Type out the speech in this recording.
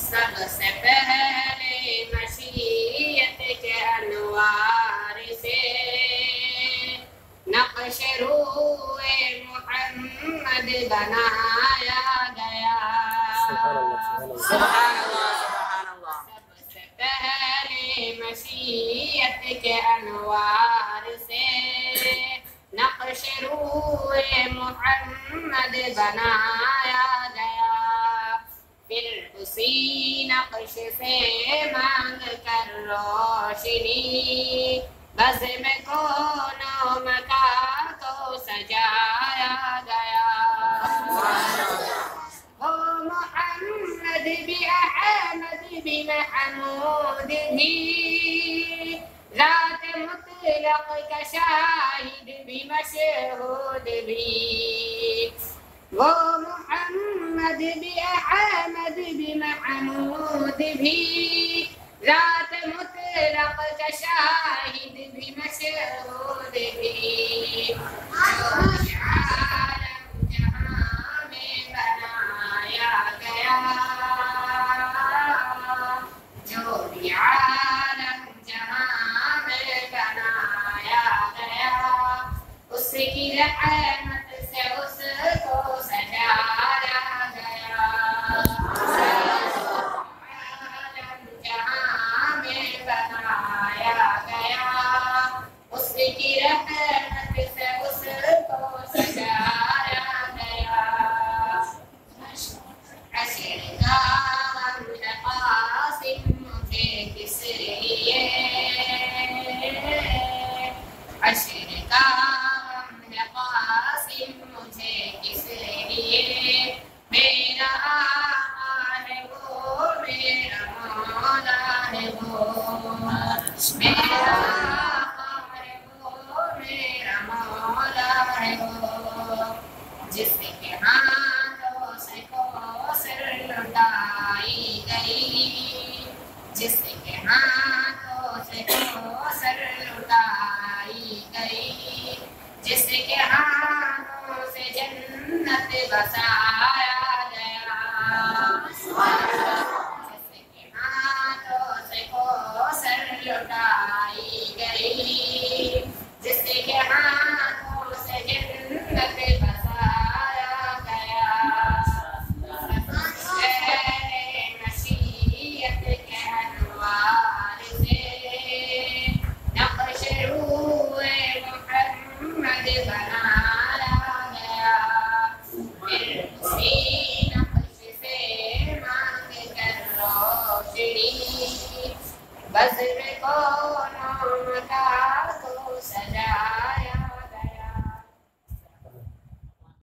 سب سے پہلے مشیت کے انوار سے نقش روح محمد بنایا گیا. سبحان اللہ سبحان اللہ. سب سے پہلے مشیت کے انوار سے نقش روح محمد بنایا گیا. پھر اسی نقش سے مانگ کر روشنی بزم کون و مکان کو سجایا گیا. وہ محمد بھی احمد بھی محمود بھی ذات مطلق کا شاہد بھی مشہود بھی. وہ محمد بھی احمد بھی محمود بھی ذات مطلق کا شاہد بھی مشہود بھی. عالم جہاں میں بنایا گیا جو بھی عالم جہاں میں بنایا گیا اس کی رحمت سے اس کو سجایا گیا. عالم جہاں میں بنایا گیا اس کی رحمت سے اس کو سجایا گیا. عشر کا غم ہے قاسم مجھے کس لیے عشر کا غم ہے قاسم مجھے کس لیے. میرا آقا ہے وہ میرا مولا ہے وہ میرا آقا ہے وہ میرا مولا ہے وہ جس کے ہاتھوں سے کوثر لٹائی گئی جس کے ہاتھوں سے کوثر لٹائی گئی جس کے ہاتھوں سے جنت بسایا گیا. جس کے ہاتھوں سے کوثر لٹائی گئی جس کے ہاتھوں سے جنت بسایا گیا. مشیت کے انوار سے نقش روح محمد بنایا گیا. پھر اسی نقش سے مانگ کر روشنی بزم کو